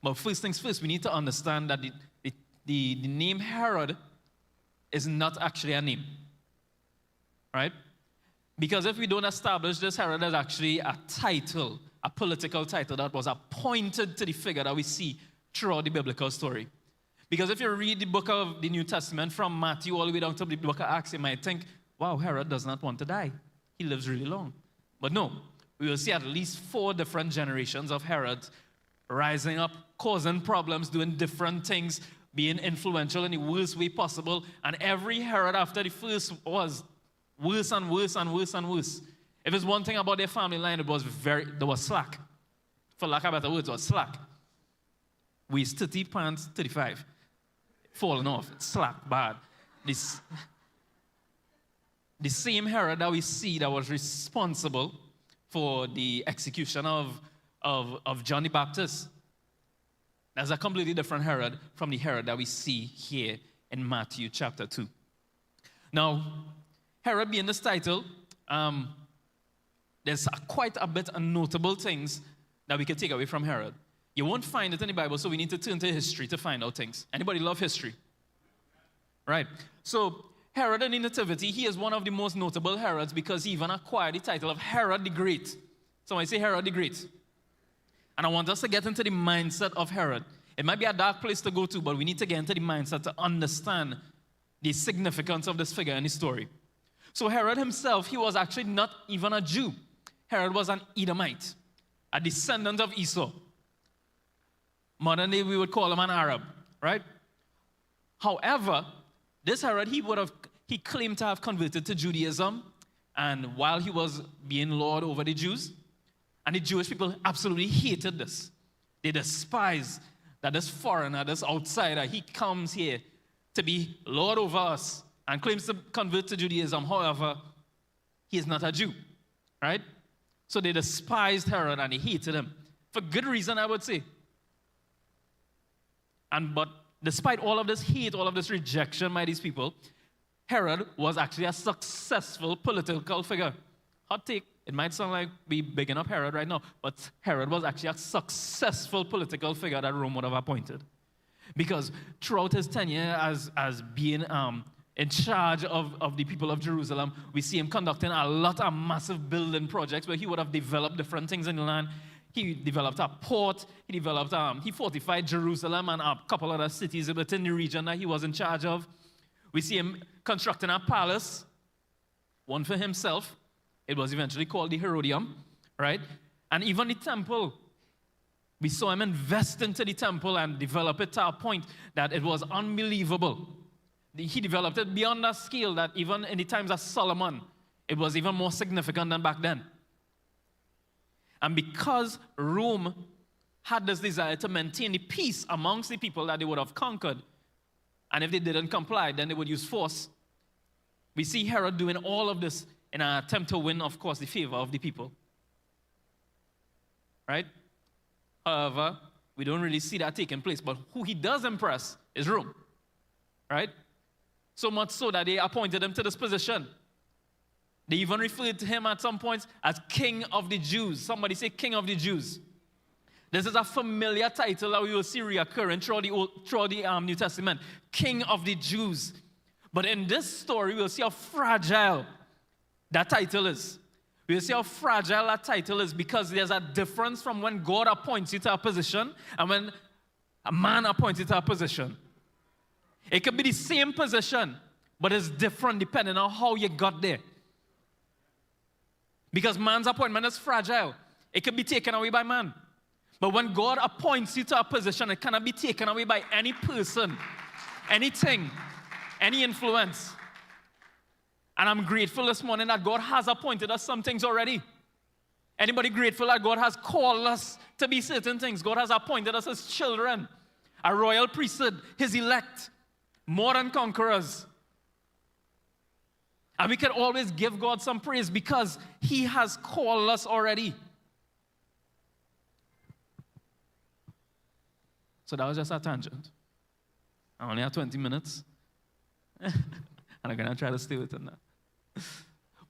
But first things first, we need to understand that the name Herod is not actually a name, right? Because if we don't establish this, Herod is actually a title, a political title that was appointed to the figure that we see throughout the biblical story. Because if you read the book of the New Testament from Matthew all the way down to the book of Acts, you might think, wow, Herod does not want to die. He lives really long. But no, we will see at least 4 different generations of Herod rising up, causing problems, doing different things, being influential in the worst way possible. And every Herod after the first was worse and worse and worse and worse. If it's one thing about their family line, there was slack. For lack of better words, it was slack. Waist 30, pants 35. Falling off, slack, bad. The same Herod that we see that was responsible for the execution of John the Baptist. That's a completely different Herod from the Herod that we see here in Matthew chapter 2. Now, Herod being this title, there's quite a bit of notable things that we can take away from Herod. You won't find it in the Bible, so we need to turn to history to find out things. Anybody love history? Right. So, Herod in the Nativity, he is one of the most notable Herods because he even acquired the title of Herod the Great. Somebody say Herod the Great. And I want us to get into the mindset of Herod. It might be a dark place to go to, but we need to get into the mindset to understand the significance of this figure in the story. So Herod himself, he was actually not even a Jew. Herod was an Edomite, a descendant of Esau. Modern day, we would call him an Arab, right? However, this Herod, he claimed to have converted to Judaism, and while he was being lord over the Jews, and the Jewish people absolutely hated this. They despised that this foreigner, this outsider, he comes here to be lord over us and claims to convert to Judaism. However, he is not a Jew, right? So they despised Herod and they hated him. For good reason, I would say. But despite all of this hate, all of this rejection by these people, Herod was actually a successful political figure. Hot take. It might sound like we bigging up Herod right now, but Herod was actually a successful political figure that Rome would have appointed. Because throughout his tenure as being in charge of the people of Jerusalem, we see him conducting a lot of massive building projects where he would have developed different things in the land. He developed a port, he fortified Jerusalem and a couple other cities within the region that he was in charge of. We see him constructing a palace, one for himself. It was eventually called the Herodium, right? And even the temple, we saw him invest into the temple and develop it to a point that it was unbelievable. He developed it beyond that scale that even in the times of Solomon, it was even more significant than back then. And because Rome had this desire to maintain the peace amongst the people that they would have conquered, and if they didn't comply, then they would use force. We see Herod doing all of this in an attempt to win, of course, the favor of the people. Right? However, we don't really see that taking place. But who he does impress is Rome. Right? So much so that they appointed him to this position. They even referred to him at some points as King of the Jews. Somebody say King of the Jews. This is a familiar title that we will see reoccurring throughout the New Testament. King of the Jews. But in this story, we'll see how fragile that title is. We'll see how fragile that title is because there's a difference from when God appoints you to a position and when a man appoints you to a position. It could be the same position, but it's different depending on how you got there. Because man's appointment is fragile. It can be taken away by man. But when God appoints you to a position, it cannot be taken away by any person, anything, any influence. And I'm grateful this morning that God has appointed us some things already. Anybody grateful that God has called us to be certain things? God has appointed us as children, a royal priesthood, his elect, more than conquerors. And we can always give God some praise because he has called us already. So that was just a tangent. I only have 20 minutes. And I'm going to try to stay within that.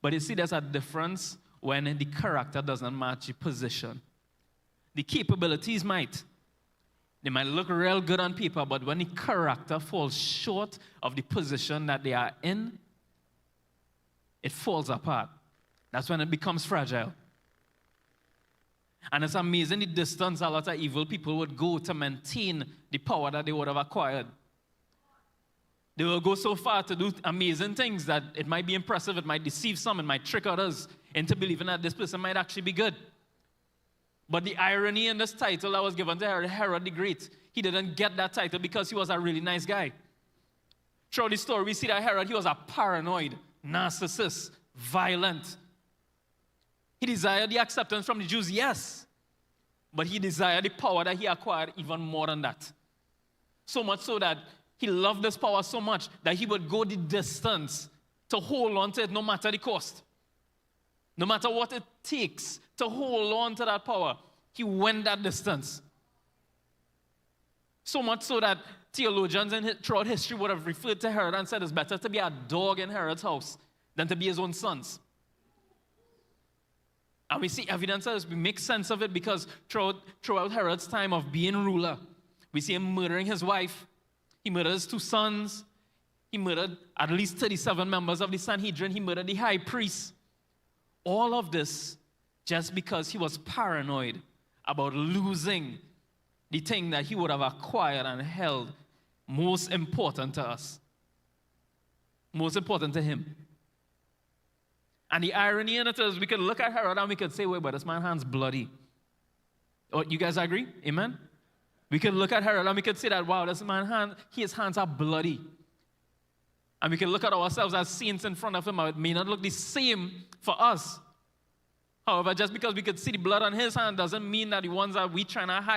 But you see, there's a difference when the character doesn't match the position. The capabilities might. They might look real good on paper, but when the character falls short of the position that they are in, it falls apart. That's when it becomes fragile. And it's amazing the distance a lot of evil people would go to maintain the power that they would have acquired. They will go so far to do amazing things that it might be impressive, it might deceive some, it might trick others into believing that this person might actually be good. But the irony in this title that was given to Herod the Great, he didn't get that title because he was a really nice guy. Throughout the story, we see that Herod, he was a paranoid, narcissist, violent. He desired the acceptance from the Jews, yes, but he desired the power that he acquired even more than that. So much so that he loved this power so much that he would go the distance to hold on to it no matter the cost. No matter what it takes to hold on to that power, he went that distance. So much so that theologians throughout history would have referred to Herod and said it's better to be a dog in Herod's house than to be his own sons. And we see evidence of this. We make sense of it because throughout Herod's time of being ruler, we see him murdering his wife. He murdered his 2 sons. He murdered at least 37 members of the Sanhedrin. He murdered the high priest. All of this just because he was paranoid about losing the thing that he would have acquired and held most important to us. Most important to him. And the irony in it is we could look at Herod and we could say, wait, but this man's hand's bloody. Oh, you guys agree? Amen? We could look at Herod and we could say that, wow, this man's his hands are bloody. And we can look at ourselves as saints in front of him. It may not look the same for us. However, just because we could see the blood on his hand doesn't mean that the ones that we trying to hide